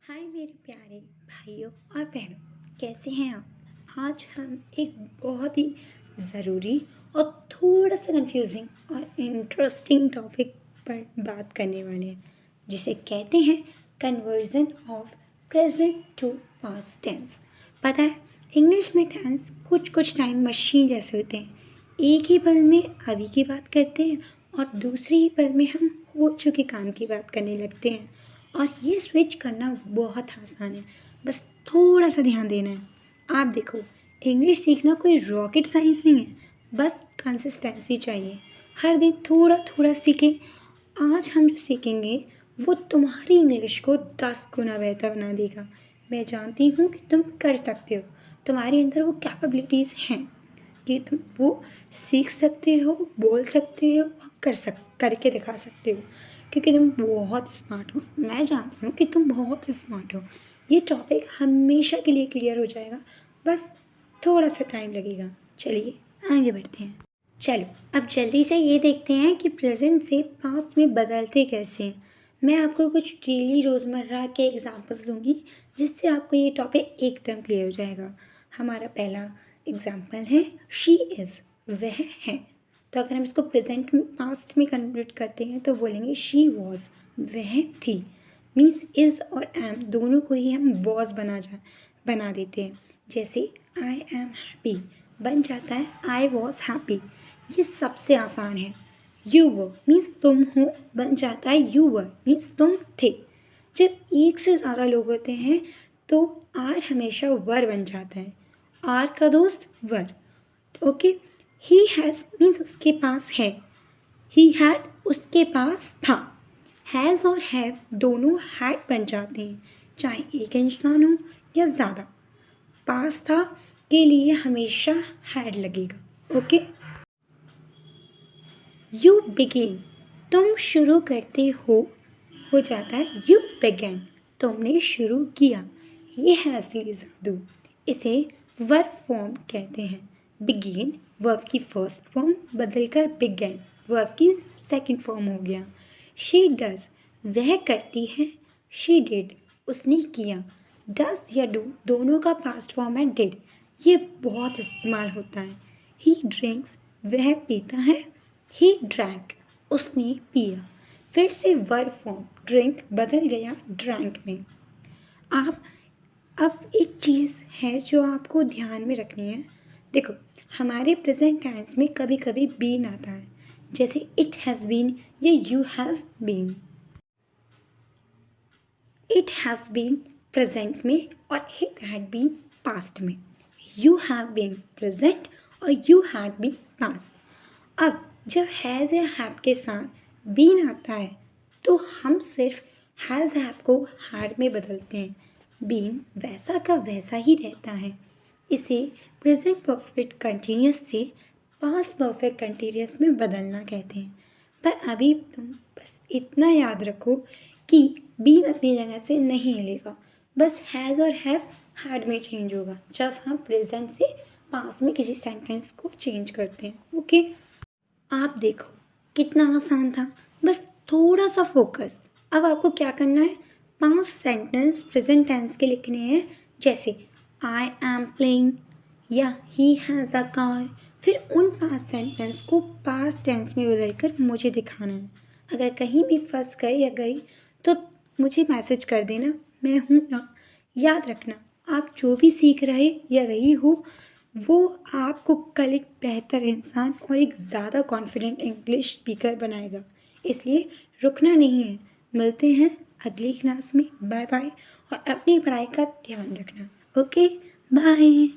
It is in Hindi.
हाय मेरे प्यारे भाइयों और बहनों, कैसे हैं आप। आज हम एक बहुत ही ज़रूरी और थोड़ा सा कंफ्यूजिंग और इंटरेस्टिंग टॉपिक पर बात करने वाले हैं, जिसे कहते हैं conversion of present to past tense. पता है, इंग्लिश में टेंस कुछ कुछ टाइम मशीन जैसे होते हैं। एक ही पल में अभी की बात करते हैं और दूसरे ही पल में हम हो चुके काम की बात करने लगते हैं। और ये स्विच करना बहुत आसान है, बस थोड़ा सा ध्यान देना है। आप देखो, इंग्लिश सीखना कोई रॉकेट साइंस नहीं है, बस कंसिस्टेंसी चाहिए। हर दिन थोड़ा थोड़ा सीखें। आज हम जो सीखेंगे वो तुम्हारी इंग्लिश को 10 गुना बेहतर बना देगा। मैं जानती हूँ कि तुम कर सकते हो, तुम्हारे अंदर वो कैपेबिलिटीज़ हैं कि तुम वो सीख सकते हो, बोल सकते हो और करके दिखा सकते हो, क्योंकि तुम बहुत स्मार्ट हो। मैं जानती हूँ कि तुम बहुत स्मार्ट हो। ये टॉपिक हमेशा के लिए क्लियर हो जाएगा, बस थोड़ा सा टाइम लगेगा। चलिए आगे बढ़ते हैं। चलो अब जल्दी से ये देखते हैं कि प्रेजेंट से पास्ट में बदलते कैसे हैं। मैं आपको कुछ डेली रोज़मर्रा के एग्जांपल्स दूंगी, जिससे आपको ये टॉपिक एकदम क्लियर हो जाएगा। हमारा पहला एग्जांपल है शी इज़, वह है। तो अगर हम इसको प्रेजेंट में पास्ट में कन्वर्ट करते हैं तो बोलेंगे शी वॉज, वह थी। मीन्स इज़ और एम दोनों को ही हम वॉज बना देते हैं। जैसे आई एम हैप्पी बन जाता है आई वॉज हैप्पी। ये सबसे आसान है। यू वर मीन्स तुम हो बन जाता है यू वर मीन्स तुम थे। जब एक से ज़्यादा लोग होते हैं तो आर हमेशा वर बन जाता है। आर का दोस्त वर। ओके। ही हैज़ मीन्स उसके पास है। ही हैड उसके पास था। हैज़ और हैव दोनों हैड बन जाते हैं, चाहे एक इंसान हो या ज़्यादा। पास था के लिए हमेशा हैड लगेगा। ओके। यू बिगिन तुम शुरू करते हो जाता है यू बिगन तुमने शुरू किया। ये है असली जादू। इसे वर्ब फॉर्म कहते हैं। बिगिन वर्ब की फर्स्ट फॉर्म बदलकर बिगन वर्ब की सेकंड फॉर्म हो गया। शी डज वह करती है। शी डिड उसने किया। डज या डू दोनों का पास्ट फॉर्म है डिड। ये बहुत इस्तेमाल होता है। ही ड्रिंक्स वह पीता है। ही ड्रैंक उसने पिया। फिर से वर्ब फॉर्म ड्रिंक बदल गया ड्रैंक में। आप अब एक चीज़ है जो आपको ध्यान में रखनी है। देखो, हमारे प्रेजेंट टेंस में कभी कभी बीन आता है, जैसे इट हैज़ बीन या you have been. It has been present में और इट हैड बीन पास्ट में। यू हैव बीन प्रेजेंट और यू हैड बीन पास्ट। अब जब हैज़ या हैव के साथ बीन आता है तो हम सिर्फ हैज़ हैव को हैड में बदलते हैं। बीन वैसा का वैसा ही रहता है। इसे प्रेजेंट परफेक्ट कंटिन्यूस से पास्ट परफेक्ट कंटिन्यूस में बदलना कहते हैं। पर अभी तुम बस इतना याद रखो कि बीन अपनी जगह से नहीं हिलेगा, बस हैज़ और हैव हैड में चेंज होगा जब हम प्रेजेंट से पास्ट में किसी सेंटेंस को चेंज करते हैं। ओके। आप देखो कितना आसान था, बस थोड़ा सा फोकस। अब आपको क्या करना है, 5 सेंटेंस प्रेजेंट टेंस के लिखने हैं, जैसे आई एम प्लेइंग या ही हैज़ अ कार। फिर उन 5 सेंटेंस को पास्ट टेंस में बदलकर मुझे दिखाना है। अगर कहीं भी फंस गए या गई तो मुझे मैसेज कर देना, मैं हूँ ना। याद रखना, आप जो भी सीख रहे या रही हो वो आपको कल एक बेहतर इंसान और एक ज़्यादा कॉन्फिडेंट इंग्लिश स्पीकर बनाएगा। इसलिए रुकना नहीं है। मिलते हैं अगली क्लास में। Bye bye. और अपनी पढ़ाई का ध्यान रखना। Okay bye.